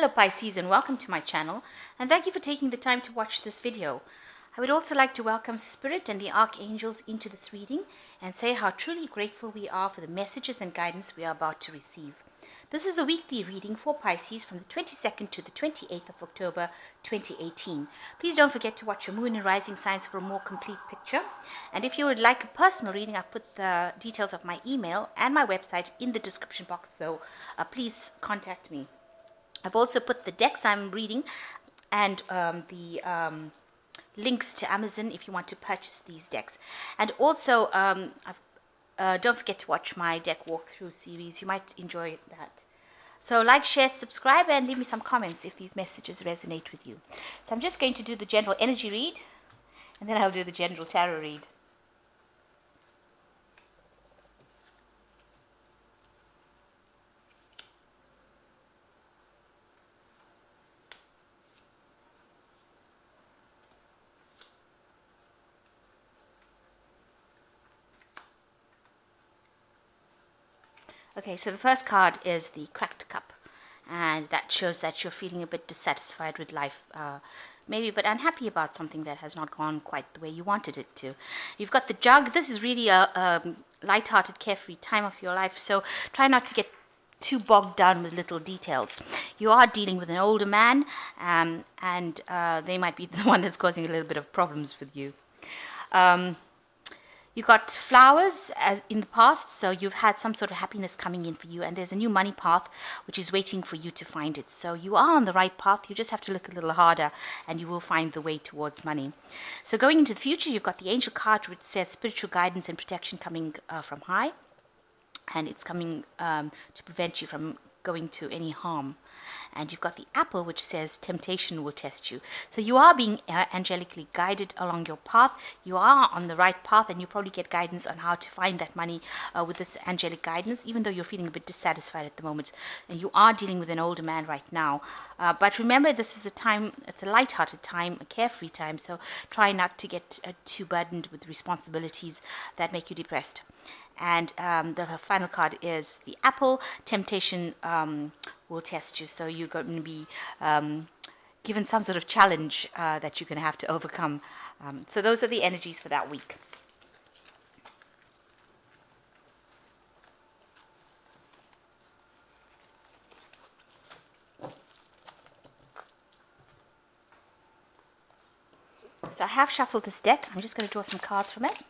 Hello Pisces, and welcome to my channel, and thank you for taking the time to watch this video. I would also like to welcome Spirit and the Archangels into this reading and say how truly grateful we are for the messages and guidance we are about to receive. This is a weekly reading for Pisces from the 22nd to the 28th of October 2018. Please don't forget to watch your moon and rising signs for a more complete picture. And if you would like a personal reading, I've put the details of my email and my website in the description box, so please contact me. I've also put the decks I'm reading and the links to Amazon if you want to purchase these decks. And also, don't forget to watch my deck walkthrough series. You might enjoy that. So like, share, subscribe, and leave me some comments if these messages resonate with you. So I'm just going to do the general energy read, and then I'll do the general tarot read. Okay, so the first card is the Cracked Cup, and that shows that you're feeling a bit dissatisfied with life, maybe a bit unhappy about something that has not gone quite the way you wanted it to. You've got the Jug. This is really a light-hearted, carefree time of your life, so try not to get too bogged down with little details. You are dealing with an older man, and they might be the one that's causing a little bit of problems with you. You got flowers as in the past, so you've had some sort of happiness coming in for you, and there's a new money path which is waiting for you to find it. So you are on the right path. You just have to look a little harder and you will find the way towards money. So going into the future, you've got the Angel card which says spiritual guidance and protection coming from high, and it's coming to prevent you from going to any harm. And you've got the Apple which says temptation will test you. So you are being angelically guided along your path. You are on the right path, and you probably get guidance on how to find that money with this angelic guidance, even though you're feeling a bit dissatisfied at the moment. And you are dealing with an older man right now. But remember, this is a time, it's a light-hearted time, a carefree time, so try not to get too burdened with responsibilities that make you depressed. And the final card is the Apple. Temptation will test you, so you're going to be given some sort of challenge that you're going to have to overcome. So those are the energies for that week. So I have shuffled this deck. I'm just going to draw some cards from it.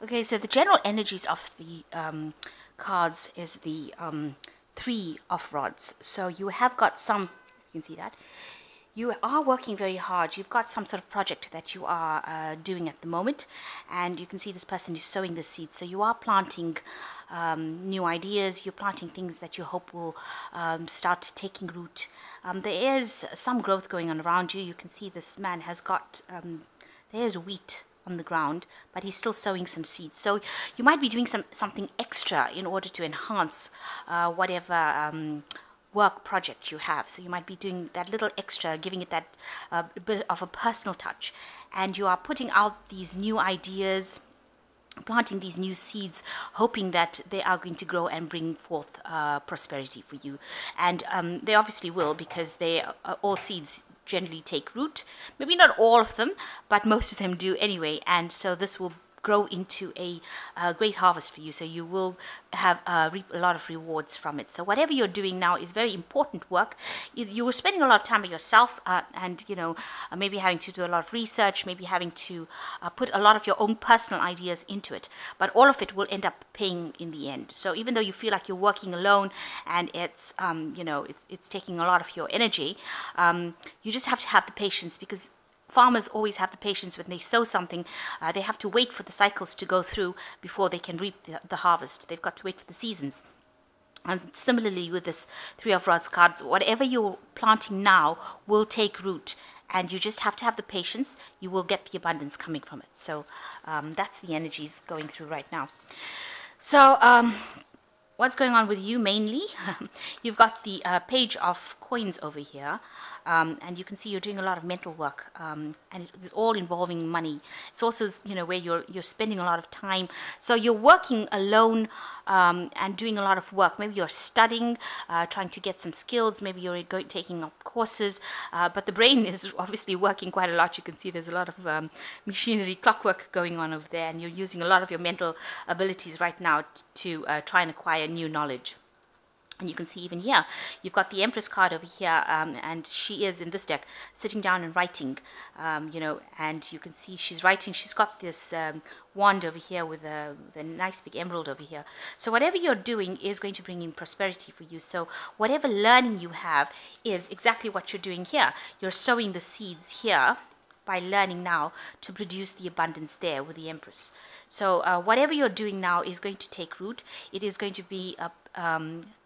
Okay, so the general energies of the cards is the Three of Rods. So you have got some, you can see that. You are working very hard. You've got some sort of project that you are doing at the moment, and you can see this person is sowing the seeds. So you are planting new ideas. You're planting things that you hope will start taking root. There is some growth going on around you. You can see this man has got, there's wheat on the ground, but he's still sowing some seeds. So you might be doing something extra in order to enhance whatever work project you have. So you might be doing that little extra, giving it that bit of a personal touch, and you are putting out these new ideas, planting these new seeds, hoping that they are going to grow and bring forth prosperity for you. And they obviously will, because they all seeds generally take root. Maybe not all of them, but most of them do anyway. And so this will grow into a great harvest for you. So you will have reap a lot of rewards from it. So whatever you're doing now is very important work. You were spending a lot of time by yourself, and maybe having to do a lot of research, maybe having to put a lot of your own personal ideas into it. But all of it will end up paying in the end. So even though you feel like you're working alone and it's it's taking a lot of your energy, you just have to have the patience, because farmers always have the patience when they sow something. They have to wait for the cycles to go through before they can reap the harvest. They've got to wait for the seasons. And similarly with this Three of Rods cards, whatever you're planting now will take root, and you just have to have the patience. You will get the abundance coming from it. So that's the energies going through right now. So what's going on with you mainly? You've got the page of coins over here, and you can see you're doing a lot of mental work, and it's all involving money. It's also, where you're spending a lot of time. So you're working alone and doing a lot of work. Maybe you're studying, trying to get some skills. Maybe you're taking up courses, but the brain is obviously working quite a lot. You can see there's a lot of machinery, clockwork going on over there, and you're using a lot of your mental abilities right now to try and acquire new knowledge. And you can see even here, you've got the Empress card over here, and she is in this deck sitting down and writing, and you can see she's writing. She's got this wand over here with a nice big emerald over here. So whatever you're doing is going to bring in prosperity for you. So whatever learning you have is exactly what you're doing here. You're sowing the seeds here by learning now to produce the abundance there with the Empress. So whatever you're doing now is going to take root. It is going to be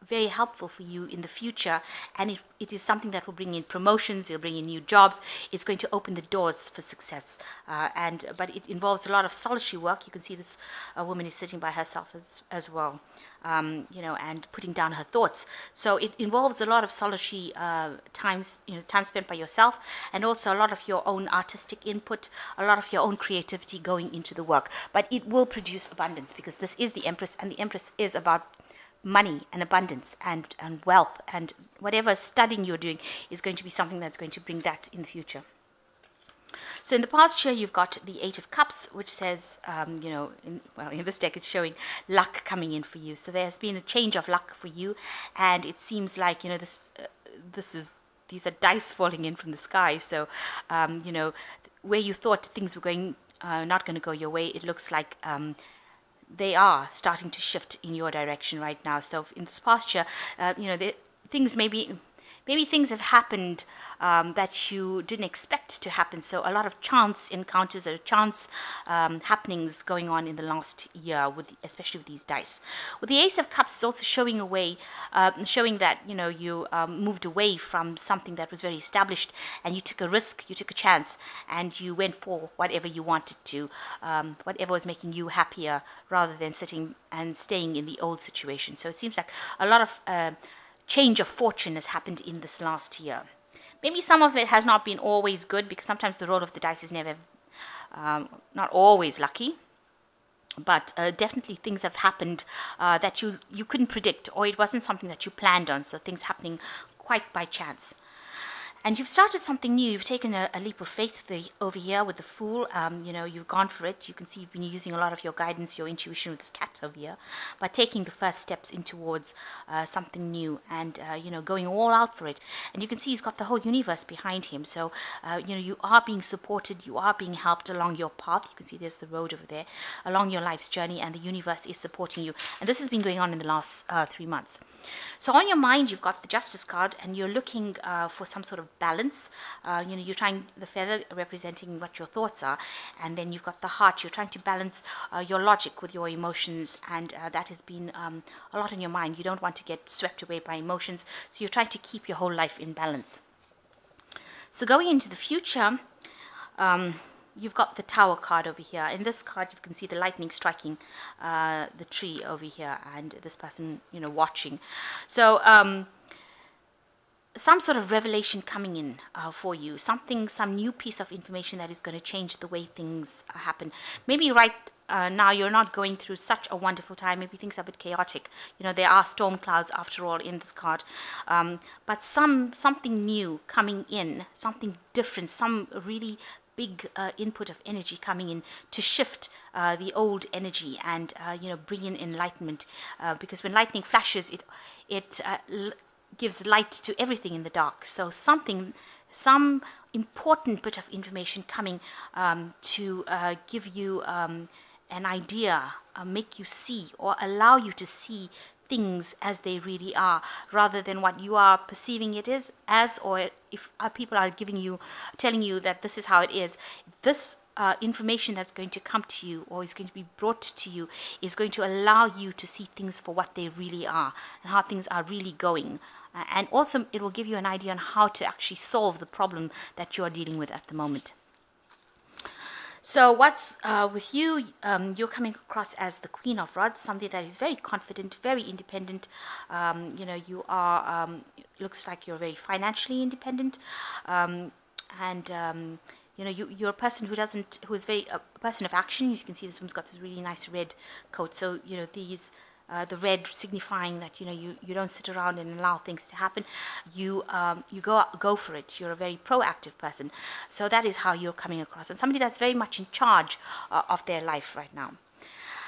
very helpful for you in the future, and it is something that will bring in promotions. It'll bring in new jobs. It's going to open the doors for success, but it involves a lot of solitary work. You can see this woman is sitting by herself as well, and putting down her thoughts. So it involves a lot of solitary time spent by yourself, and also a lot of your own artistic input, a lot of your own creativity going into the work. But it will produce abundance, because this is the Empress, and the Empress is about money and abundance and wealth, and whatever studying you're doing is going to be something that's going to bring that in the future. So in the past year, you've got the Eight of Cups, which says, in this deck it's showing luck coming in for you. So there has been a change of luck for you, and it seems like, these are dice falling in from the sky. So, where you thought things were going, not going to go your way, it looks like they are starting to shift in your direction right now. So in this past year, things maybe things have happened that you didn't expect to happen. So a lot of chance encounters or chance happenings going on in the last year, especially with these dice. With the Ace of Cups, it's also showing that you moved away from something that was very established, and you took a risk, you took a chance, and you went for whatever you wanted to, whatever was making you happier, rather than sitting and staying in the old situation. So it seems like a lot of change of fortune has happened in this last year. Maybe some of it has not been always good, because sometimes the roll of the dice is never, not always lucky. But definitely things have happened that you couldn't predict, or it wasn't something that you planned on. So things happening quite by chance. And you've started something new. You've taken a leap of faith over here with the Fool. You've gone for it. You can see you've been using a lot of your guidance, your intuition with this cat over here, by taking the first steps in towards something new, and going all out for it. And you can see he's got the whole universe behind him. So you are being supported. You are being helped along your path. You can see there's the road over there, along your life's journey, and the universe is supporting you. And this has been going on in the last 3 months. So on your mind, you've got the Justice card, and you're looking for some sort of balance. You're trying the feather representing what your thoughts are, and then you've got the heart. You're trying to balance your logic with your emotions, and that has been a lot on your mind. You don't want to get swept away by emotions, so you're trying to keep your whole life in balance. So going into the future, you've got the Tower card over here. In this card, you can see the lightning striking the tree over here, and this person watching. So some sort of revelation coming in for you, some new piece of information that is going to change the way things happen. Maybe right now you're not going through such a wonderful time. Maybe things are a bit chaotic. There are storm clouds after all in this card, but something new coming in, something different, some really big input of energy coming in to shift the old energy and bring in enlightenment, because when lightning flashes, it gives light to everything in the dark. So some important bit of information coming to give you an idea, make you see, or allow you to see things as they really are, rather than what you are perceiving it is as, or if people are telling you that this is how it is. This information that's going to come to you, or is going to be brought to you, is going to allow you to see things for what they really are and how things are really going. And also it will give you an idea on how to actually solve the problem that you are dealing with at the moment. So what's with you, you're coming across as the Queen of Rods, somebody that is very confident, very independent. You are, looks like you're very financially independent. You're a person who is very a person of action. You can see this one's got this really nice red coat. So, the red signifying that you don't sit around and allow things to happen. You go for it. You're a very proactive person. So that is how you're coming across, and somebody that's very much in charge of their life right now.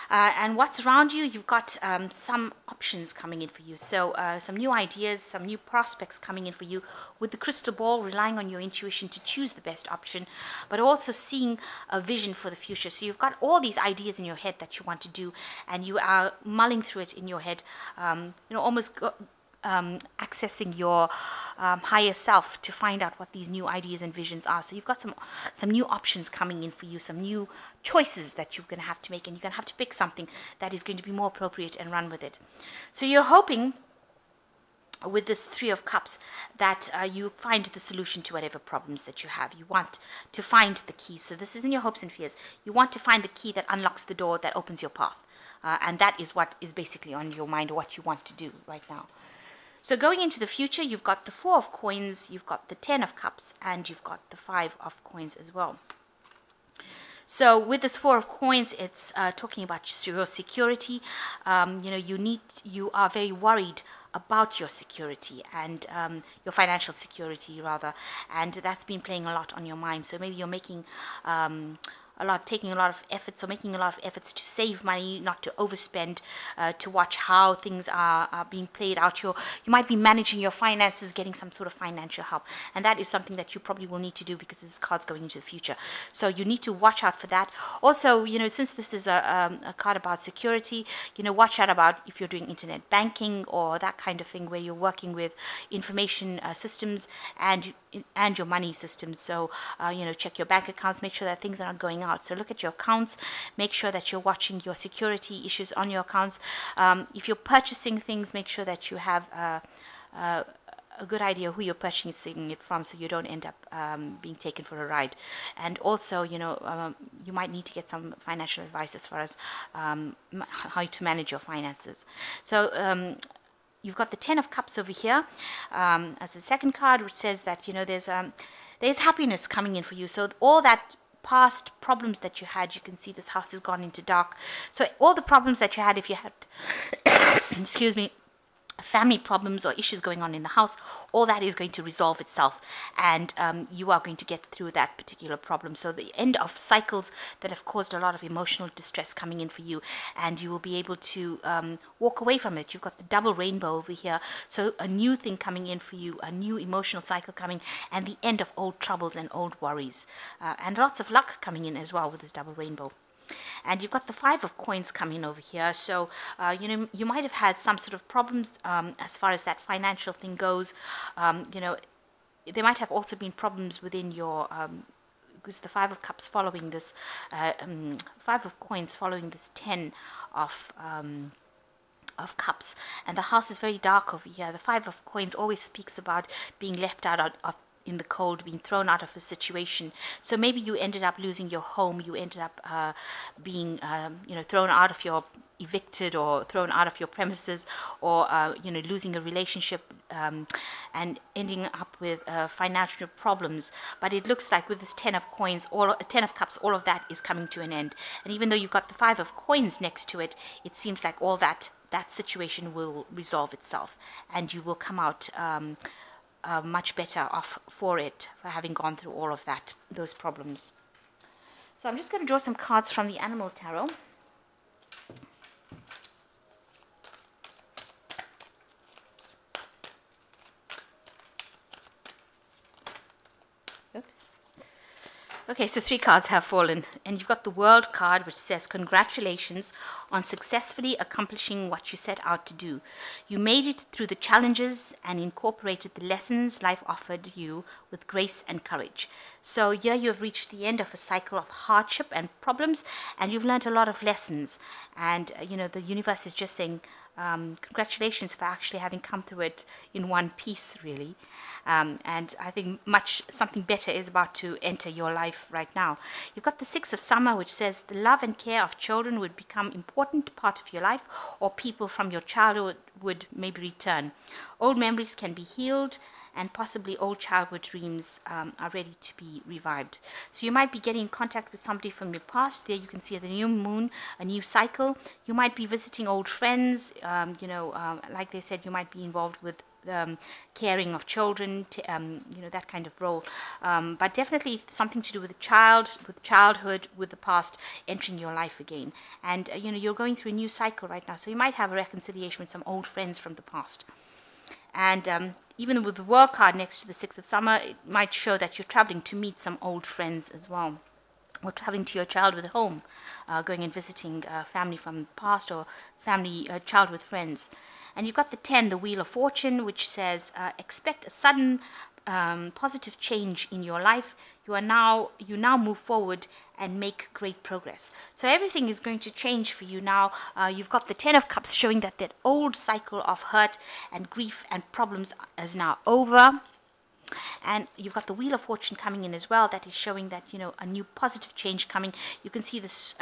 And what's around you, you've got some options coming in for you. So some new ideas, some new prospects coming in for you with the crystal ball, relying on your intuition to choose the best option, but also seeing a vision for the future. So you've got all these ideas in your head that you want to do, and you are mulling through it in your head, accessing your higher self to find out what these new ideas and visions are. So you've got some new options coming in for you, some new choices that you're going to have to make, and you're going to have to pick something that is going to be more appropriate and run with it. So you're hoping with this Three of Cups that you find the solution to whatever problems that you have. You want to find the key. So this is in your hopes and fears. You want to find the key that unlocks the door that opens your path. And that is what is basically on your mind, what you want to do right now. So going into the future, you've got the Four of Coins, you've got the Ten of Cups, and you've got the Five of Coins as well. So with this Four of Coins, it's talking about your security. You are very worried about your security and your financial security rather, and that's been playing a lot on your mind. So maybe you're making taking a lot of efforts, or making a lot of efforts to save money, not to overspend, to watch how things are being played out. You might be managing your finances, getting some sort of financial help, and that is something that you probably will need to do because this card's going into the future. So you need to watch out for that. Also, since this is a card about security, watch out about if you're doing internet banking or that kind of thing where you're working with information systems and your money systems. So check your bank accounts, make sure that things are not going out. So look at your accounts, make sure that you're watching your security issues on your accounts. If you're purchasing things, make sure that you have a good idea who you're purchasing it from, so you don't end up being taken for a ride. And also, you might need to get some financial advice as far as how to manage your finances. So you've got the Ten of Cups over here as the second card, which says that there's happiness coming in for you. So all that past problems that you had, you can see this house has gone into dark. So all the problems that you had, if you had excuse me, family problems or issues going on in the house, all that is going to resolve itself, and you are going to get through that particular problem. So the end of cycles that have caused a lot of emotional distress coming in for you, and you will be able to walk away from it. You've got the double rainbow over here, so a new thing coming in for you, a new emotional cycle coming, and the end of old troubles and old worries, and lots of luck coming in as well with this double rainbow. And you've got the Five of Coins coming over here. So, you might have had some sort of problems as far as that financial thing goes. There might have also been problems within your, because the Five of Cups following this, Five of Coins following this Ten of Cups. And the house is very dark over here. The Five of Coins always speaks about being left out of in the cold, being thrown out of a situation. So maybe you ended up losing your home, you ended up being thrown out of your, evicted or thrown out of your premises, or losing a relationship and ending up with financial problems. But it looks like with this Ten of Cups, all of that is coming to an end. And even though you've got the Five of Coins next to it, it seems like all that situation will resolve itself, and you will come out much better off for having gone through all of those problems. So I'm just going to draw some cards from the Animal Tarot. Oops. Okay, so three cards have fallen, and you've got the World card, which says, congratulations on successfully accomplishing what you set out to do. You made it through the challenges and incorporated the lessons life offered you with grace and courage. So here you have reached the end of a cycle of hardship and problems, and you've learned a lot of lessons. And, the universe is just saying, congratulations for actually having come through it in one piece, really. And I think something better is about to enter your life right now. You've got the Six of Summer, which says the love and care of children would become important part of your life, or people from your childhood would maybe return. Old memories can be healed, and possibly old childhood dreams are ready to be revived. So you might be getting in contact with somebody from your past. There you can see the new moon, a new cycle. You might be visiting old friends. Like they said, you might be involved with caring of children, that kind of role. But definitely something to do with with childhood, with the past entering your life again. And, you're going through a new cycle right now. So you might have a reconciliation with some old friends from the past. And even with the World card next to the Six of Summer, it might show that you're traveling to meet some old friends as well, or traveling to your childhood home, going and visiting family from the past, or family, childhood friends. And you've got the 10, the Wheel of Fortune, which says, expect a sudden positive change in your life. You now move forward and make great progress. So everything is going to change for you now. You've got the 10 of Cups showing that old cycle of hurt and grief and problems is now over. And you've got the Wheel of Fortune coming in as well. That is showing that, a new positive change coming. You can see this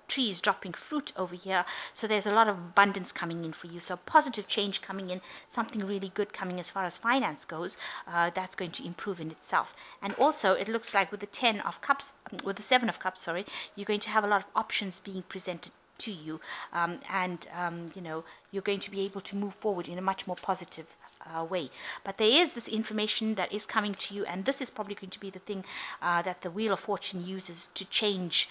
trees dropping fruit over here. So there's a lot of abundance coming in for you. So positive change coming in, something really good coming as far as finance goes. That's going to improve in itself. And also, it looks like with the 10 of Cups, with the 7 of Cups, you're going to have a lot of options being presented to you. You're going to be able to move forward in a much more positive way. But there is this information that is coming to you, and this is probably going to be the thing that the Wheel of Fortune uses to change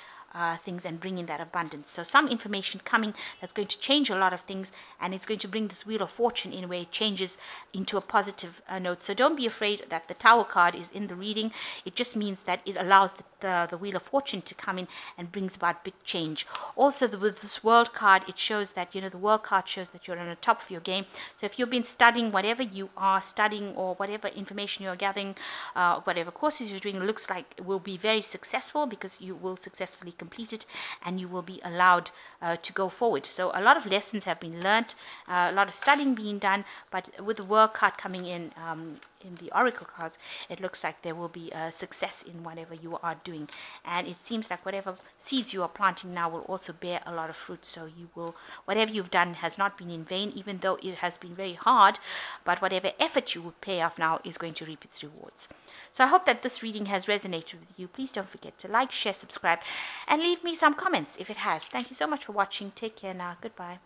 things and bring in that abundance. So some information coming that's going to change a lot of things, and it's going to bring this Wheel of Fortune in a way it changes into a positive note. So don't be afraid that the Tower card is in the reading. It just means that it allows the Wheel of Fortune to come in and brings about big change. Also, with this World card, it shows that, the World card shows that you're on the top of your game. So if you've been studying, whatever you are studying, or whatever information you're gathering, whatever courses you're doing, it looks like it will be very successful, because you will successfully complete it, and you will be allowed to go forward. So a lot of lessons have been learnt, a lot of studying being done, but with the World card coming in the Oracle cards, it looks like there will be a success in whatever you are doing. And it seems like whatever seeds you are planting now will also bear a lot of fruit. So whatever you've done has not been in vain, even though it has been very hard, but whatever effort you would pay off now is going to reap its rewards. So I hope that this reading has resonated with you. Please don't forget to like, share, subscribe, and leave me some comments if it has. Thank you so much for watching. Take care now. Goodbye.